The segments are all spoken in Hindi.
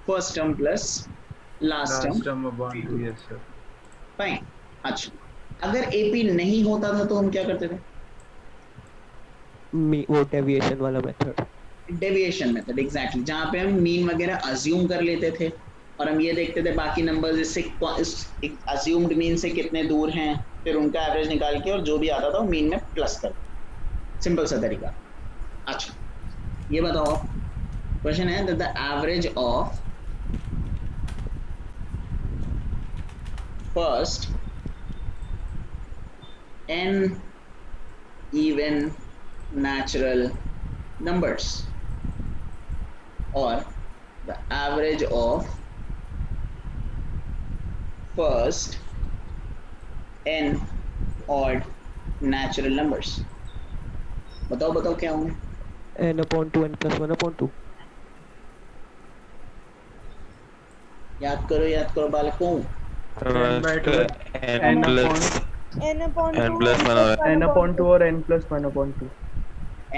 First term plus last Last term term upon 2, yes sir. Fine. अच्छा, अगर एपी नहीं होता था तो हम क्या करते थे? वो डेविएशन वाला मेथड। डेविएशन मेथड, एग्जैक्टली, जहां पे हम मीन वगैरह अज्यूम कर लेते थे और हम ये देखते थे बाकी नंबर्स इससे इस अज्यूम्ड मीन से कितने दूर हैं, फिर उनका एवरेज निकाल के और जो भी आता था वो मीन में प्लस कर दो। सिंपल सा तरीका। अच्छा, ये बताओ, क्वेश्चन है that the average of first n even natural numbers or the average of first n odd natural numbers। बताओ बताओ क्या होंगे? n/2 n+1/2। याद करो बालकों। 10 by 2 n n upon plus n upon n 2 plus n 1 plus और 1 n upon upon 2 2 or n plus 1 upon 2।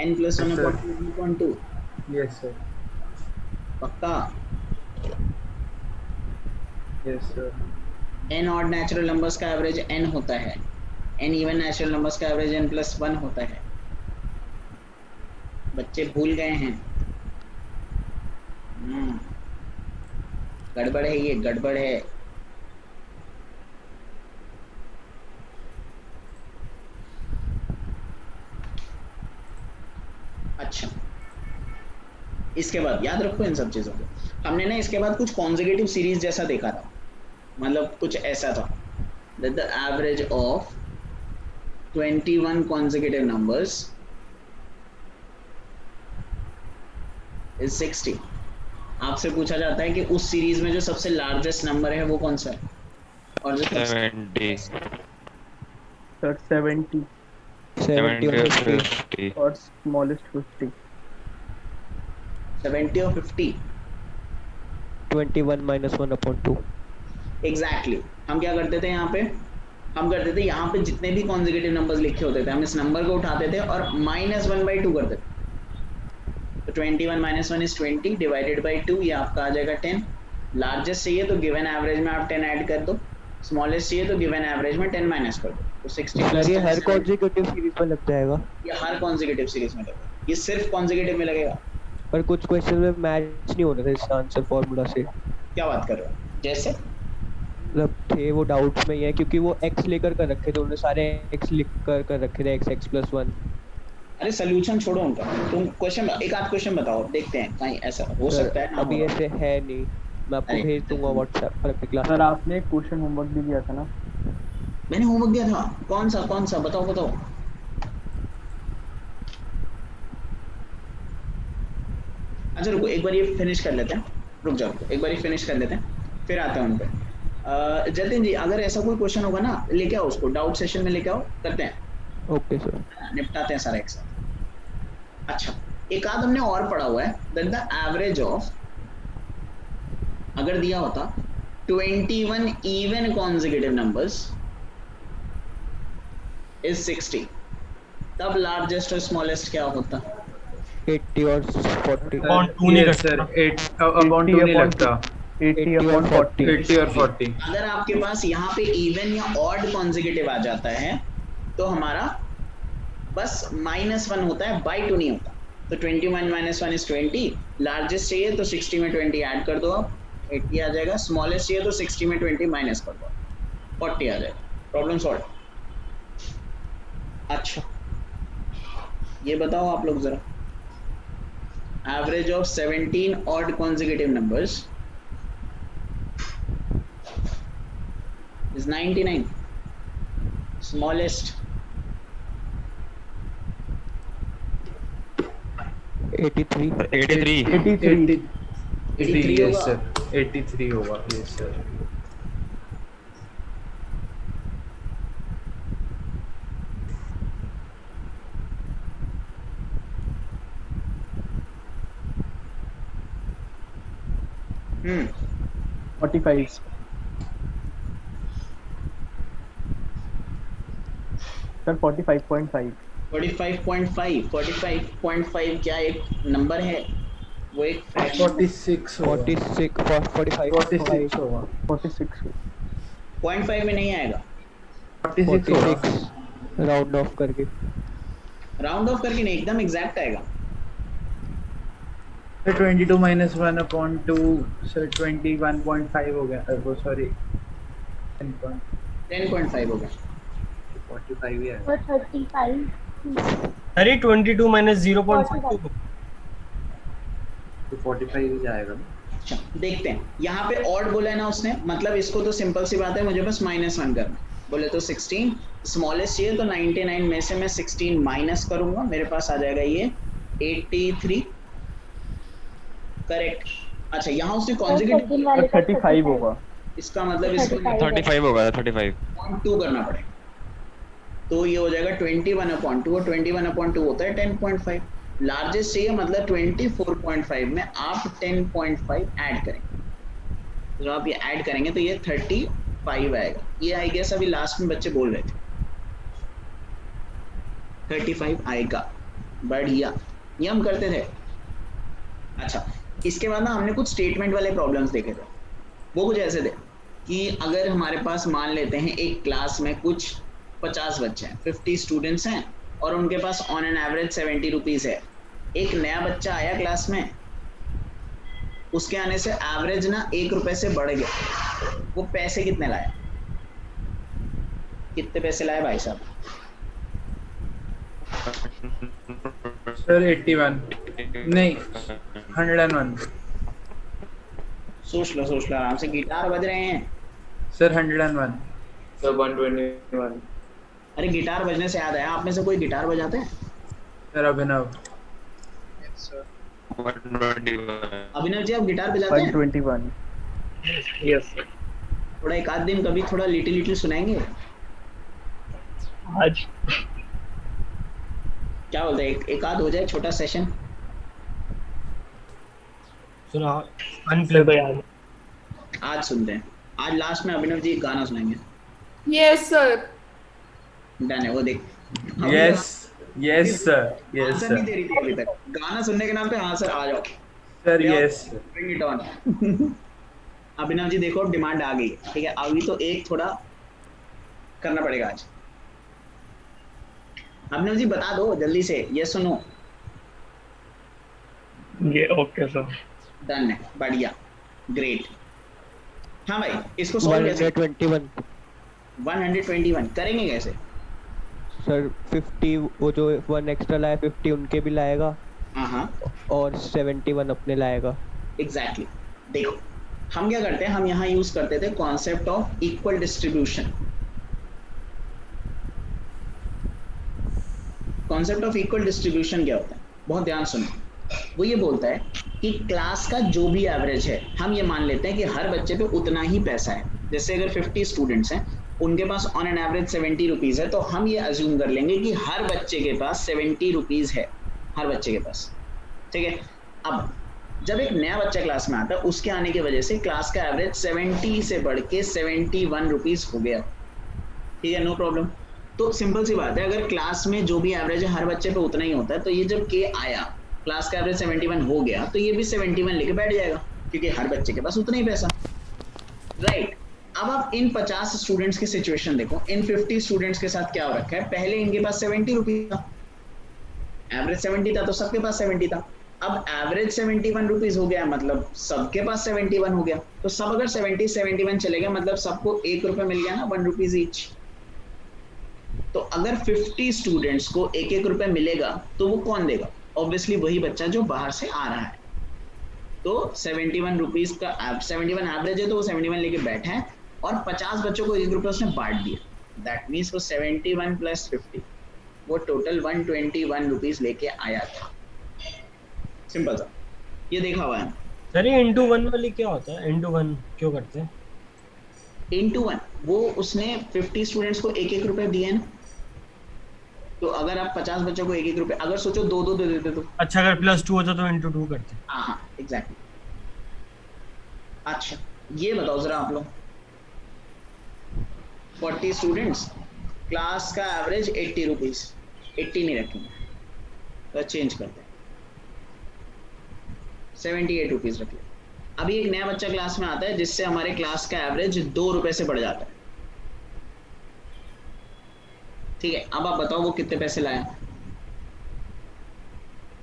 n plus Yes 1 sir. upon 2। Yes sir. पक्का? Yes sir. n odd natural numbers का एवरेज n होता है, n even natural numbers का एवरेज n+1 होता है। बच्चे भूल गए हैं? गड़बड़ है, ये गड़बड़ है। अच्छा, इसके बाद याद रखो इन सब चीजों को। हमने ना इसके बाद कुछ कॉन्जिक्यूटिव सीरीज जैसा देखा था, मतलब कुछ ऐसा था that the average of 21 consecutive numbers is 60। आपसे पूछा जाता है कि उस सीरीज में जो सबसे लार्जेस्ट नंबर है वो कौन सा है, और जो 70 Sir 70 70 और 50। 50 or smallest 50। 70 और 50। 21 - 1/2। एग्जैक्टली, हम क्या करते थे यहाँ पे? हम करते थे यहाँ पे जितने भी कॉन्जिक्यूटिव नंबर्स लिखे होते थे हम इस नंबर को उठाते थे और -1/2 करते थे। तो 21 - 1 इज 20 डिवाइडेड बाई 2, ये आपका आ जाएगा 10। लार्जेस्ट चाहिए तो गिवन एवरेज में आप 10 ऐड कर दो, स्मॉलेस्ट चाहिए तो गिवन एवरेज में 10 माइनस कर दो, तो 60 प्लस ये 10 हर 70। कॉन्जिक्यूटिव सीरीज में लग जाएगा। ये हर कॉन्जिक्यूटिव सीरीज में लगेगा, ये सिर्फ कॉन्जिक्यूटिव में लगेगा। पर कुछ क्वेश्चन में मैच नहीं हो रहा था इसका आंसर फॉर्मूला से। क्या बात कर रहे हो? जैसे मतलब थे वो डाउट्स में ही है क्योंकि वो x लेकर कर रखे थे, उन्होंने सारे x लिख कर रखे थे, x+1। अरे सोल्यूशन छोड़ो उनका, तुम क्वेश्चन, एक आध क्वेश्चन बताओ, देखते हैं कहीं ऐसा हो सकता है ना। अभी ऐसे है नहीं, मैं आपको अरे भेज दूंगा व्हाट्सएप पर अपनी क्लास। सर आपने एक क्वेश्चन होमवर्क भी दिया था ना? मैंने होमवर्क दिया था, कौन सा बताओ बताओ। अच्छा रुको, एक बार ये फिनिश कर लेते हैं, रुक जाओ एक बार ये फिनिश कर लेते हैं फिर आते हैं उन पे। जतिन जी, अगर ऐसा कोई क्वेश्चन होगा ना लेके आओ, उसको डाउट सेशन में लेके आओ, करते हैं, ओके सर। निपटाते हैं सारा एक साथ। अच्छा, एक आध हमने और पढ़ा हुआ है दैट द एवरेज ऑफ, अगर दिया होता 21 इवन कॉन्जिक्यूटिव नंबर्स इज 60, तब लार्जेस्ट और स्मॉलेस्ट क्या होता? 80 और 40। Upon 2 नहीं Yes sir, लगता। 8 upon 2 नहीं लगता। 80 upon 40। 80 और 40। अगर आपके पास यहाँ पे इवन या ऑड कॉन्जिक्यूटिव आ जाता है तो हमारा बस -1 होता है, बाई 2 नहीं होता। तो 21 - 1 इज 20, लार्जेस्ट चाहिए तो 60 में 20 ऐड कर दो आप, 80 आ जाएगा। स्मॉलेस्ट चाहिए तो 60 में 20 माइनस कर दो, 40 आ जाएगा। Problem solve. अच्छा, ये बताओ आप लोग जरा, average of 17 odd consecutive numbers is 99, smallest 83। 83 83 83 yes होगा। sir, 83 होगा। yes sir। हम्म 45 सर, 45.5। 45.5 क्या एक नंबर है? वो एक फ्रैक्शन 46 होगा 46 45 46 होगा 46 0.5 में नहीं आएगा, 46 होगा 46 राउंड ऑफ करके। राउंड ऑफ करके नहीं, एकदम एग्जैक्ट आएगा। सर 22 माइनस 1 अपॉन 2 सर 21.5 हो गया वो सॉरी 10.5 होगा। 45 ही है और 35 अरे 22 माइनस 0.52 तो 45 ही जाएगा ना। अच्छा देखते हैं, यहाँ पे ऑड बोला है ना उसने, मतलब इसको तो सिंपल सी बात है, मुझे बस -1 करना है। बोले तो 16 स्मॉलेस्ट चाहिए, तो 99 में से मैं 16 माइनस करूंगा, मेरे पास आ जाएगा ये 83। करेक्ट। अच्छा यहाँ उसने और कॉन्जिक्यूटिव सेकंड वाले का 35 होगा इसका मतलब इसको 35 होगा 35 0.2 करना पड़ेगा, तो ये हो जाएगा 21/2 और 21/2 होता है 10.5। लार्जेस्ट चाहिए मतलब 24.5 में आप 10.5 ऐड करेंगे, जब आप ये ऐड करेंगे तो ये 35 आएगा। ये आई गेस अभी लास्ट में बच्चे बोल रहे थे 35 आएगा, बढ़िया, ये हम करते थे। अच्छा इसके बाद ना हमने कुछ स्टेटमेंट वाले प्रॉब्लम्स देखे थे, वो कुछ ऐसे थे कि अगर हमारे पास मान लेते हैं एक क्लास में कुछ 50 बच्चे हैं, 50 स्टूडेंट्स हैं और उनके pass on an average 70 rupees है। एक नया बच्चा आया क्लास में, उसके आने से एवरेज ना 1 रुपए से बढ़ गया। वो पैसे कितने लाए, कितने पैसे लाए भाई साहब? सर 81 नहीं 101 सोच लो आराम से, गिटार बज रहे हैं। सर 101 सर 121 अरे गिटार बजने से याद आया, आप में से कोई गिटार बजाते हैं? सर अभिनव अभिनव जी आप गिटार बजाते हैं? 121 यस सर। थोड़ा एक आध दिन कभी थोड़ा लिटिल सुनाएंगे? आज क्या बोलते हैं, एक आध हो जाए छोटा सेशन। सुना अनप्ले भाई आज आज सुनते हैं, आज लास्ट में अभिनव जी एक गाना सुनाएंगे। Yes sir. डन है, वो देख yes yes sir yes answer नहीं सर दे रही थी अभी तक, गाना सुनने के नाम पे हाँ सर आ जाओ, sir yes bring it on. Abhinav ji देखो डिमांड आ गई, ठीक है, अभी तो एक थोड़ा करना पड़ेगा आज। अभिनव जी बता दो जल्दी से, ये सुनो। ये ओके सर। डन है, बढ़िया, ग्रेट। हाँ भाई इसको सॉल्व कैसे? 121 121 करेंगे कैसे? सर 50 वो जो 1 एक्स्ट्रा लाया 50 उनके भी लाएगा हाँ और 71 अपने लाएगा। एग्जैक्टली। देखो हम क्या करते हैं, हम यहाँ यूज करते थे concept of equal distribution. Concept of equal distribution क्या होता है, बहुत ध्यान सुनो। वो ये बोलता है कि क्लास का जो भी एवरेज है, हम ये मान लेते हैं कि हर बच्चे पे उतना ही पैसा है। जैसे अगर 50 स्टूडेंट्स हैं, उनके pass on an average 70 rupees है, तो हम ये अज्यूम कर लेंगे कि हर बच्चे के पास 70 रुपीज है, हर बच्चे के पास, ठीक है। अब जब एक नया बच्चा क्लास में आता है, उसके आने की वजह से क्लास का एवरेज 70 से बढ़ के 71 रुपीज हो गया, ठीक है, नो प्रॉब्लम। तो सिंपल सी बात है, अगर क्लास में जो भी एवरेज है हर बच्चे पे उतना ही होता है, तो ये जब के आया, क्लास का एवरेज 71 हो गया, तो ये भी 71 लेके बैठ जाएगा, क्योंकि हर बच्चे के पास उतना ही पैसा, राइट। अब आप इन 50 स्टूडेंट्स की सिचुएशन देखो, इन 50 स्टूडेंट्स के साथ क्या हो रखा है, पहले इनके पास 70 रुपीज था, एवरेज 70 था, तो सबके पास 70 था। अब एवरेज 71 रुपीज हो गया, मतलब सबके पास 71 हो गया, तो सब अगर 71 चले गए, मतलब सबको 1 रुपए मिल गया ना, 1 रुपीज ईच। तो अगर 50 स्टूडेंट्स को 1-1 रुपए मिलेगा, तो वो कौन देगा? ऑब्वियसली वही बच्चा जो बाहर से आ रहा है। तो 71 रुपीज का 71 एवरेज है, तो वो 71 लेके बैठा है, और 50 बच्चों को 1 रुपए उसने बांट दिया। दैट मीन्स वो 71 प्लस 50, वो टोटल 121 रुपीज लेके आया था। सिंपल सा, ये देखा हुआ है। सर ये इंटू 1 वाली क्या होता है, इंटू 1 क्यों करते हैं? इंटू 1 वो उसने 50 स्टूडेंट्स को 1-1 रुपए दिए ना, तो अगर आप 50 बच्चों को 1-1 रुपए, अगर सोचो 2-2 दे देते तो। अच्छा अगर +2 होता तो इंटू 2 करते हैं। हाँ एग्जैक्टली। अच्छा ये बताओ जरा आप लोग, 40 स्टूडेंट्स, क्लास का एवरेज 80 रुपीज, 80 नहीं रखेंगे तो चेंज करते हैं, 78 रुपीज रख लिया। अभी एक नया बच्चा क्लास में आता है जिससे हमारे क्लास का एवरेज 2 रुपए से बढ़ जाता है। ठीक है, अब आप बताओ वो कितने पैसे लाया?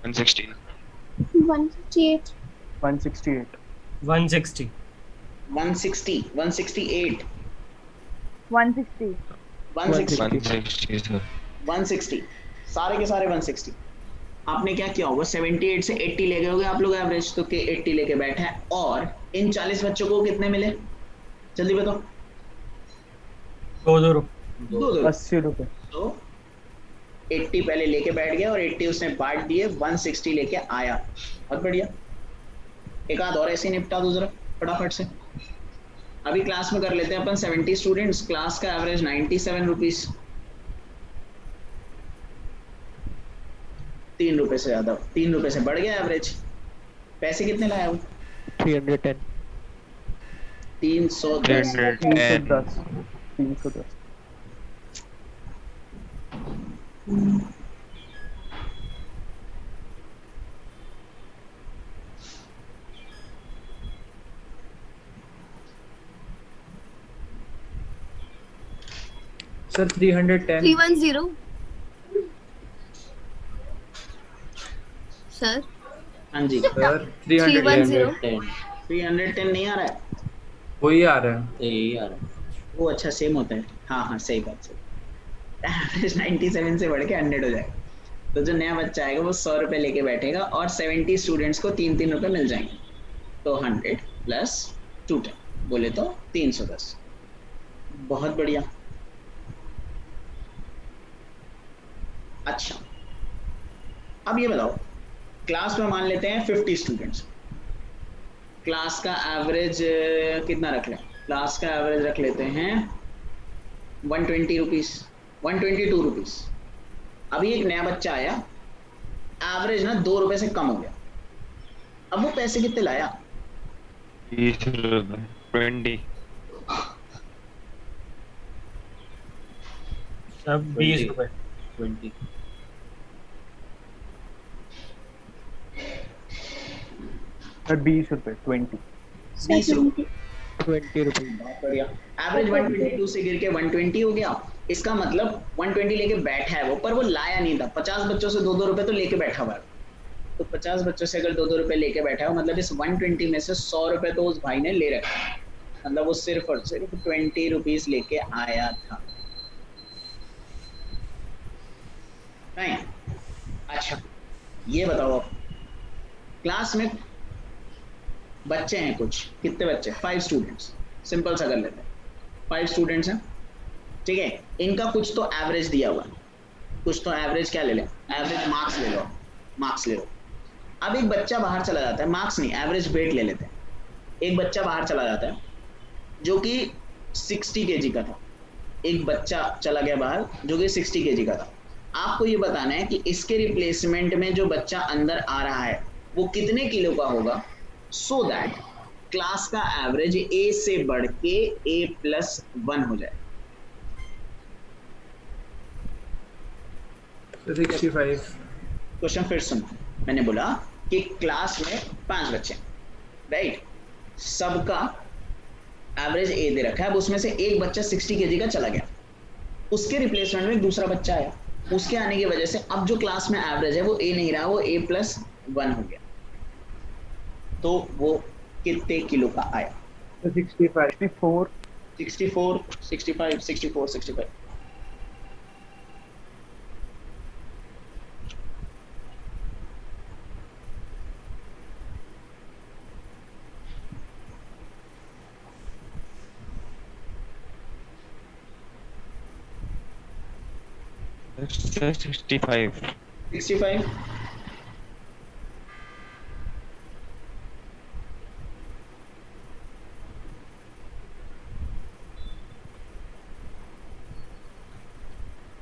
116 168 168 160 160 168 160 160 160 सर 160 सारे के सारे 160। आपने क्या किया होगा, 78 से 80 ले गए होगे आप लोग एवरेज, तो के 80 लेके बैठे हैं। और इन 40 बच्चों को कितने मिले, जल्दी बताओ? 2 रुपए 2 80 रुपए। तो 80 पहले लेके बैठ गया और 80 उसने बांट दिए, 160 लेके आया। बहुत बढ़िया। एक आध और ऐसे निपटा दो जरा फटाफट से। अभी क्लास में कर लेते हैं अपन 70 स्टूडेंट्स, क्लास का एवरेज 97 रुपीज। 3 रुपए से ज्यादा, 3 रुपए से बढ़ गया एवरेज। पैसे कितने लाया वो? 310 310 310 310 सर 310 310 सर हाँ जी, सर 310 310 नहीं आ रहा है? वही आ रहा है। यही आ रहा है वो। अच्छा सेम होता है, हाँ हाँ सही बात, सही। एवरेज 97 से बढ़ के 100 हो जाएगा। तो जो नया बच्चा आएगा वो 100 रुपए लेके बैठेगा और 70 स्टूडेंट्स को 3-3 रुपए मिल जाएंगे। तो 100 प्लस 210 बोले तो 310। बहुत बढ़िया। अच्छा, अब ये बताओ, क्लास में मान लेते हैं 50 स्टूडेंट्स, क्लास का एवरेज कितना रख लें? क्लास का एवरेज रख लेते हैं 120 रुपीज, 122 रुपीज। अभी एक नया बच्चा आया, एवरेज ना 2 रुपए से कम हो गया। अब वो पैसे कितने लाया? 20 रुपए 20 सब 20 रुपए 20। सर 20 रुपए 20 20 रुपए 20 रुपीज। बढ़िया। एवरेज 122 से गिर के 120 हो गया। इसका मतलब 120 लेके बैठा है वो, पर वो लाया नहीं था। 50 बच्चों से 2-2 रुपए तो लेके बैठा हुआ है। तो 50 बच्चों से अगर 2-2 रुपए लेके बैठा है, मतलब इस 120 में से 100 रुपए तो उस भाई ने ले रखा है। मतलब वो सिर्फ और सिर्फ 20 रुपीज लेके आया था। नहीं, अच्छा ये बताओ, अब क्लास में बच्चे हैं कुछ, कितने बच्चे? 5 स्टूडेंट्स। सिंपल सा कर लेते हैं, 5 स्टूडेंट्स हैं, ठीक है। इनका कुछ तो एवरेज दिया हुआ है, कुछ तो एवरेज क्या ले लें? एवरेज मार्क्स ले लो, मार्क्स ले लो। अब एक बच्चा बाहर चला जाता है, मार्क्स नहीं एवरेज वेट ले लेते हैं। एक बच्चा बाहर चला जाता है जो कि 60 kg का था। एक बच्चा चला गया बाहर जो कि 60 kg का था। आपको ये बताना है कि इसके रिप्लेसमेंट में जो बच्चा अंदर आ रहा है वो कितने किलो का होगा, सो दैट क्लास का एवरेज ए से बढ़ के A+1 हो जाए। 65 क्वेश्चन फिर सुनो, मैंने बोला कि क्लास में 5 बच्चे हैं, राइट, सबका एवरेज ए दे रखा है। अब उसमें से एक बच्चा 60 kg का चला गया, उसके रिप्लेसमेंट में एक दूसरा बच्चा आया। उसके आने की वजह से अब जो क्लास में एवरेज है वो ए नहीं रहा, वो A+1 हो गया। तो वो कितने किलो का आया? 65 64 64 65 64 65। सर 65 65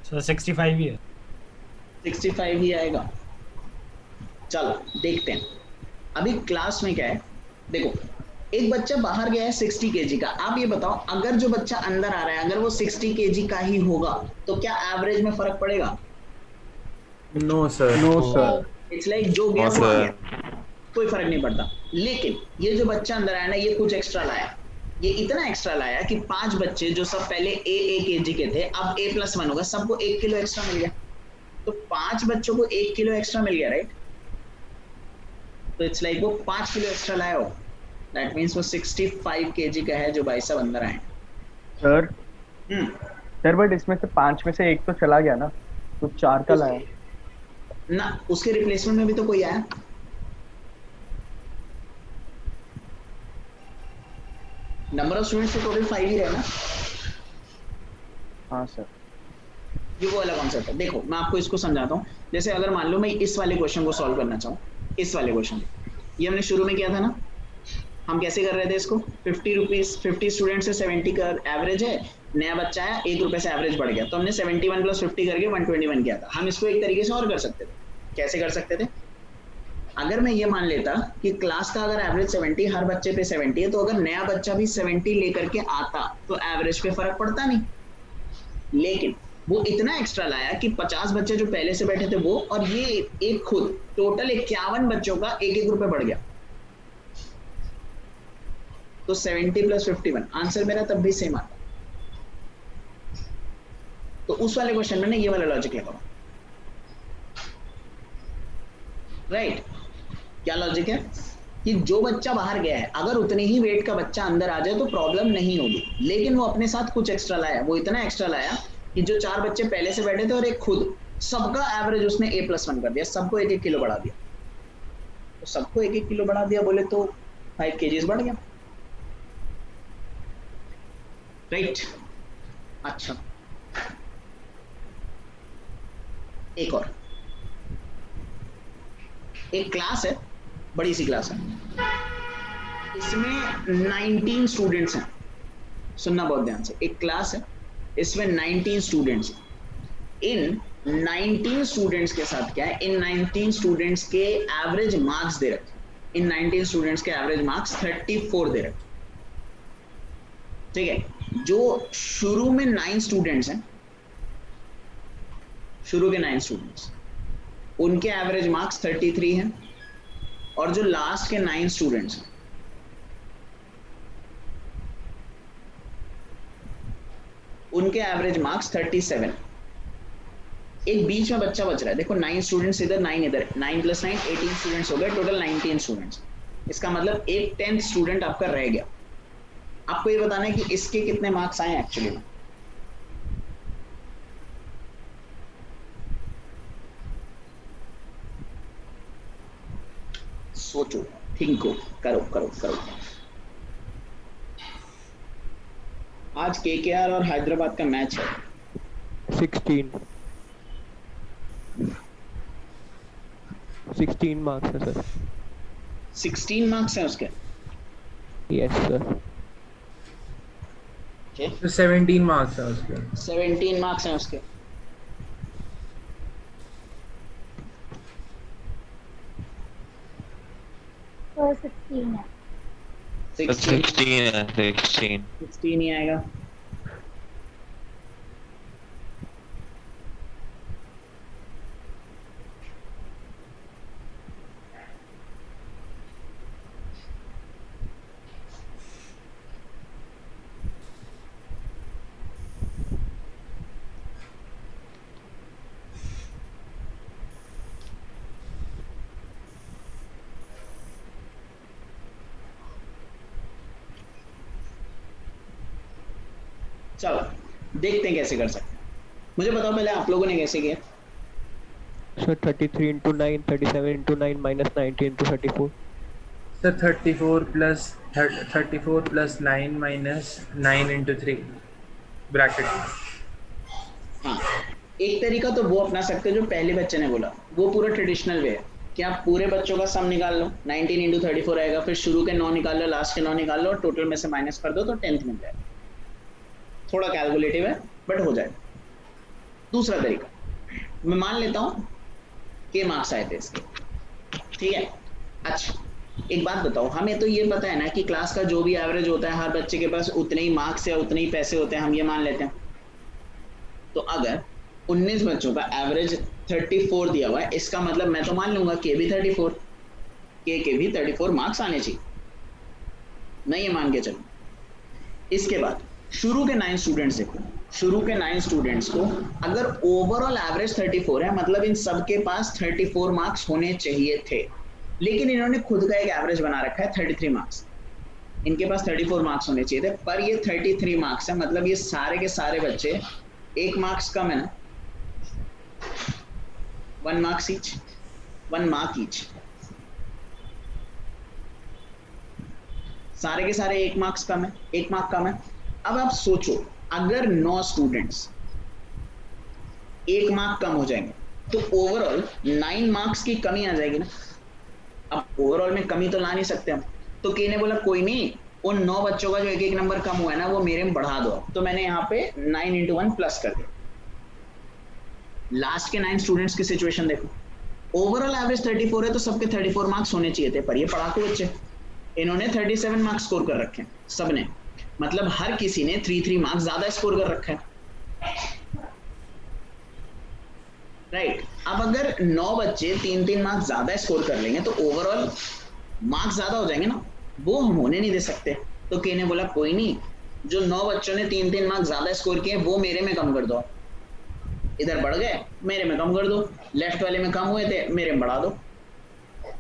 सर 65 ही है। 65 ही आएगा। चलो देखते हैं। अभी क्लास में क्या है, देखो एक बच्चा बाहर गया है 60 kg का। आप ये बताओ, अगर जो बच्चा अंदर आ रहा है अगर वो 60 kg का ही होगा तो क्या एवरेज में फर्क पड़ेगा? नो सर इट्स लाइक जो गया हाँ, वो आ सर। गया। कोई फर्क नहीं पड़ता। लेकिन ये जो बच्चा अंदर आया ना, ये कुछ एक्स्ट्रा लाया, ये इतना एक्स्ट्रा लाया कि 5 बच्चे जो सब पहले ए केजी के थे, अब A+1 होगा, सबको 1 किलो एक्स्ट्रा मिल गया। तो 5 बच्चों को 1 किलो एक्स्ट्रा मिल गया, राइट? तो इट्स लाइक वो 5 किलो एक्स्ट्रा लाया हो, दैट मीन्स वो 65 केजी का है जो भाई साहब अंदर आए। सर सर बट इसमें से 5 में से 1 तो चला गया ना, तो 4 का लाया ना, उसके रिप्लेसमेंट में भी तो कोई आया। नंबर ऑफ स्टूडेंट्स तो टोटल 5 ही रहे ना। हाँ सर। ये वो वाला कॉन्सेप्ट है। देखो मैं आपको इसको समझाता हूँ। जैसे अगर मान लो मैं इस वाले क्वेश्चन को सॉल्व करना चाहूँ, इस वाले क्वेश्चन ये हमने शुरू में किया था ना, हम कैसे कर रहे थे इसको, 50 रुपीज, 50 स्टूडेंट से 70 का एवरेज है, नया बच्चा आया, 1 रुपए से एवरेज बढ़ गया, तो हमने 71 + 50 करके 121 किया था। हम इसको एक तरीके से और कर सकते थे। कैसे कर सकते थे? अगर मैं ये मान लेता कि क्लास का अगर एवरेज 70, हर बच्चे पे 70 है, तो अगर नया बच्चा भी 70 लेकर के आता तो एवरेज पे फर्क पड़ता नहीं। लेकिन वो इतना एक्स्ट्रा लाया कि 50 बच्चे जो पहले से बैठे थे वो, और ये एक खुद, टोटल 51 बच्चों का 1-1 रुपए बढ़ गया। तो 70 + 51, आंसर मेरा तब भी सेम आता। तो उस वाले क्वेश्चन में ना ये वाला लॉजिक लगा, राइट? क्या लॉजिक है कि जो बच्चा बाहर गया है, अगर उतने ही वेट का बच्चा अंदर आ जाए तो प्रॉब्लम नहीं होगी, लेकिन वो अपने साथ कुछ एक्स्ट्रा लाया। वो इतना एक्स्ट्रा लाया कि जो 4 बच्चे पहले से बैठे थे और एक खुद, सबका एवरेज उसने A+1 कर दिया, सबको 1-1 किलो बढ़ा दिया। तो सबको 1-1 किलो बढ़ा दिया बोले तो 5 kgs बढ़ गया, राइट? अच्छा, एक और, एक क्लास है, बड़ी सी क्लास है, इसमें 19 स्टूडेंट्स हैं। सुनना बहुत ध्यान से, एक क्लास है, इसमें 19 स्टूडेंट्स हैं। इन 19 स्टूडेंट्स के साथ क्या है, इन 19 स्टूडेंट्स के एवरेज मार्क्स दे रखे। इन 19 स्टूडेंट्स के एवरेज मार्क्स 34 दे रखे, ठीक है? जो शुरू में 9 स्टूडेंट्स हैं, शुरू के 9 स्टूडेंट्स, उनके एवरेज मार्क्स 33 हैं, और जो लास्ट के 9 स्टूडेंट्स हैं, उनके एवरेज मार्क्स 37। एक बीच में बच्चा बच रहा है, देखो 9 स्टूडेंट्स इधर, 9 इधर, 9 + 9 18 स्टूडेंट्स हो गए, टोटल 19 स्टूडेंट्स। इसका मतलब एक 10th स्टूडेंट आपका रह गया। आपको ये बताना है कि इसके कितने मार्क्स आए एक्चुअली में। सोचो, थिंको, करो करो करो। आज KKR और हैदराबाद का मैच है। 16 मार्क्स है सर। 16 मार्क्स हैं उसके। Yes sir. तो 17 मार्क्स है उसके। 17 मार्क्स हैं उसके। तो 16 है। 16 है, 16 16 ही आएगा। चलो देखते हैं कैसे कर सकते हैं। मुझे बताओ पहले आप लोगों ने कैसे किया। सर 33 × 9, 37 × 9 -90 × 34। Sir 34 + 9 - 9 × 3 bracket. हाँ, एक तरीका तो वो अपना सकते हो जो पहले बच्चे ने बोला, वो पूरा ट्रेडिशनल वे है कि आप पूरे बच्चों का सम निकाल लो, 19 × 34 आएगा, फिर शुरू के 9 निकाल लो, लास्ट के 9 निकाल लो, और टोटल में से माइनस कर दो तो 10th मिल जाएगा। थोड़ा कैलकुलेटिव है बट हो जाएगा। दूसरा तरीका, मैं मान लेता हूँ के मार्क्स आए थे इसके, ठीक है। अच्छा एक बात बताओ, हमें तो ये पता है ना कि क्लास का जो भी एवरेज होता है, हर बच्चे के पास उतने ही मार्क्स या उतने ही पैसे होते हैं, हम ये मान लेते हैं। तो अगर 19 बच्चों का एवरेज 34 दिया हुआ है, इसका मतलब मैं तो मान लूंगा के भी 34, के भी 34 मार्क्स आने चाहिए, मैं ये मान के चलूं। इसके बाद शुरू के 9 स्टूडेंट्स देखो, शुरू के 9 स्टूडेंट्स को अगर ओवरऑल एवरेज 34 है, मतलब इन सबके पास 34 मार्क्स होने चाहिए थे, लेकिन इन्होंने खुद का एक एवरेज बना रखा है 33 मार्क्स। इनके पास 34 मार्क्स होने चाहिए थे, पर ये 33 मार्क्स है, मतलब ये सारे के सारे बच्चे 1 मार्क्स कम है ना, 1 मार्क्स ईच, 1 मार्क ईच, सारे के सारे 1 मार्क्स कम है, 1 मार्क कम है। अब आप सोचो, अगर 9 स्टूडेंट्स 1 मार्क कम हो जाएंगे तो ओवरऑल 9 मार्क्स की कमी आ जाएगी ना। अब ओवरऑल में कमी तो ला नहीं सकते हम, तो के ने बोला कोई नहीं, उन 9 बच्चों का जो एक एक नंबर कम हुआ है ना, वो मेरे में बढ़ा दो। तो मैंने यहाँ पे 9 इंटू 1 प्लस कर दिया। लास्ट के 9 स्टूडेंट्स की सिचुएशन देखो, ओवरऑल एवरेज 34 है, तो सबके 34 मार्क्स होने चाहिए थे, पर ये पढ़ाकू बच्चे, इन्होंने 37 मार्क्स स्कोर कर रखे हैं सबने, मतलब हर किसी ने 3 मार्क्स ज्यादा स्कोर कर रखा है, राइट। अब अगर 9 बच्चे 3 मार्क्स ज्यादा स्कोर कर लेंगे तो ओवरऑल मार्क्स ज्यादा हो जाएंगे ना, वो हम होने नहीं दे सकते। तो के ने बोला कोई नहीं, जो 9 बच्चों ने 3 मार्क्स ज्यादा स्कोर किए वो मेरे में कम कर दो, इधर बढ़ गए मेरे में कम कर दो, लेफ्ट वाले में कम हुए थे मेरे में बढ़ा दो,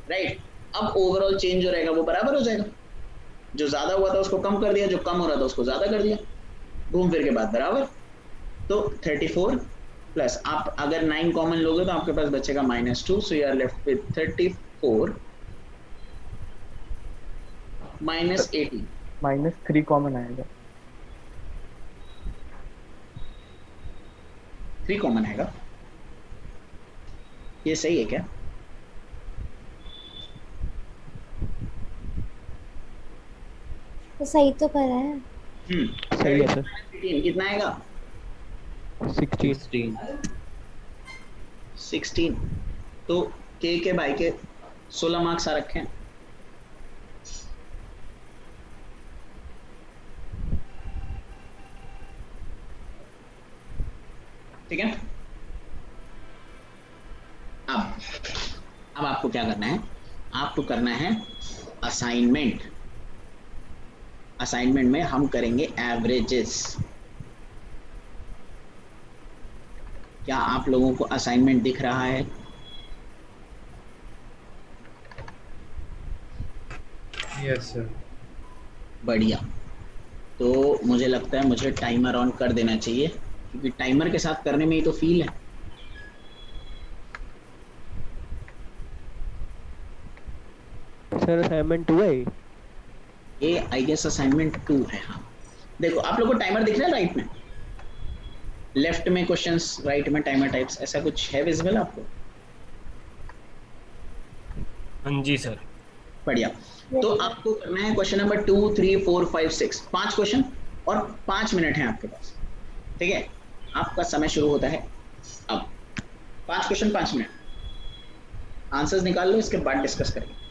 राइट। अब ओवरऑल चेंज जो रहेगा वो बराबर हो जाएगा, जो ज्यादा हुआ था उसको कम कर दिया, जो कम हो रहा था उसको ज्यादा कर दिया, घूम फिर के बाद बराबर। तो 34 प्लस आप अगर 9 कॉमन लोगे तो आपके पास बचेगा -2, so you are left with 34 -18, -3 common आएगा। 3 कॉमन आएगा, ये सही है क्या? तो सही तो करा है। सही है सर। 18 कितना आएगा? 16। 16। तो के भाई के 16 मार्क्स आ रखे हैं, ठीक है। अब आपको क्या करना है, आपको करना है असाइनमेंट। असाइनमेंट में हम करेंगे एवरेजेस। क्या आप लोगों को असाइनमेंट दिख रहा है? Yes sir. बढ़िया। तो मुझे लगता है मुझे टाइमर ऑन कर देना चाहिए, क्योंकि टाइमर के साथ करने में ही तो फील है। सर असाइनमेंट 2 है ये आई गेस असाइनमेंट 2 है। हाँ देखो, आप लोगों को टाइमर दिख रहा है राइट में, लेफ्ट में क्वेश्चंस, राइट में टाइमर टाइप्स, ऐसा कुछ है विजिबल आपको? हाँ जी सर। बढ़िया। तो आपको करना है क्वेश्चन नंबर 2, 3, 4, 5, 6, 5 क्वेश्चन और 5 मिनट है आपके पास, ठीक है। आपका समय शुरू होता है अब। 5 क्वेश्चन 5 मिनट, आंसर्स निकाल लो, इसके बाद डिस्कस करेंगे।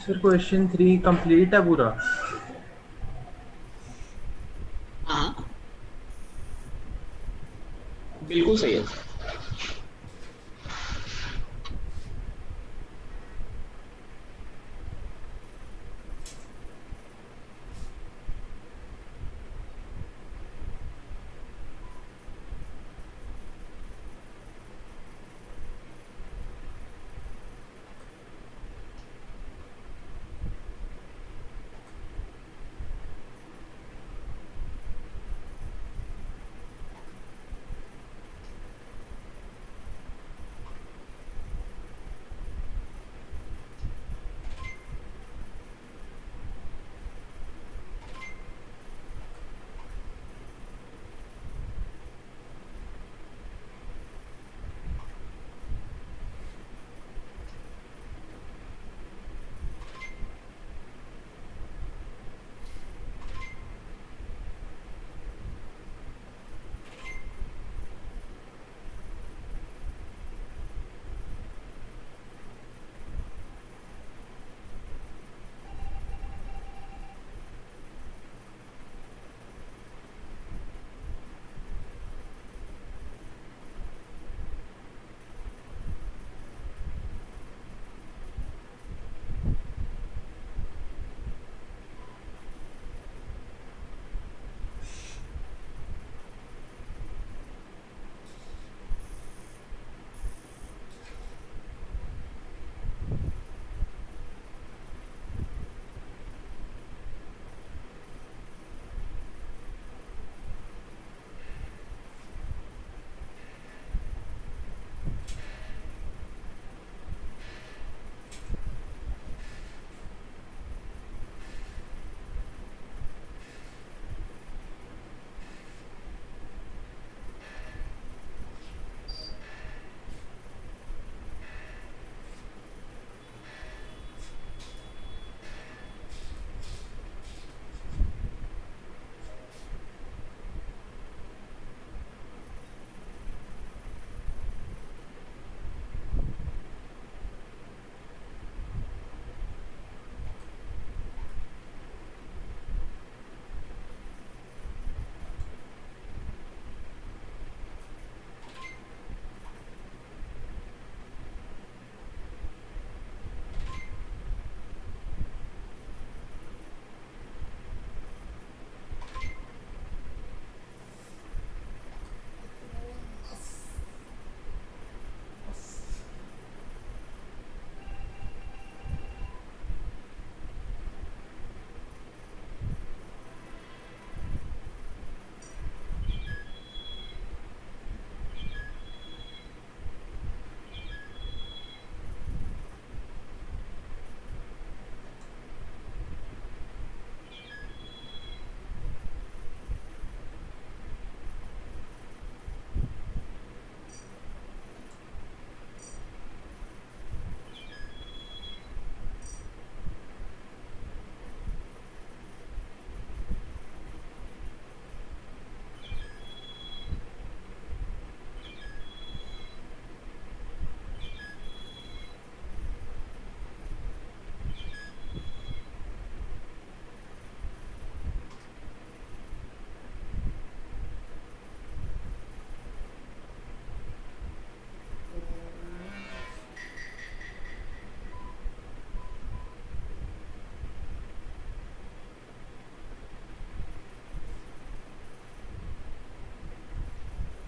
सर क्वेश्चन 3 कंप्लीट है पूरा? हाँ बिल्कुल सही है।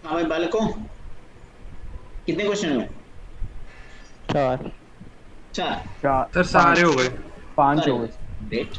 हाँ भाई बालकों, कितने क्वेश्चन हुए? 4 चार। चार सर सारे हो गए। 5 हो गए। ग्रेट।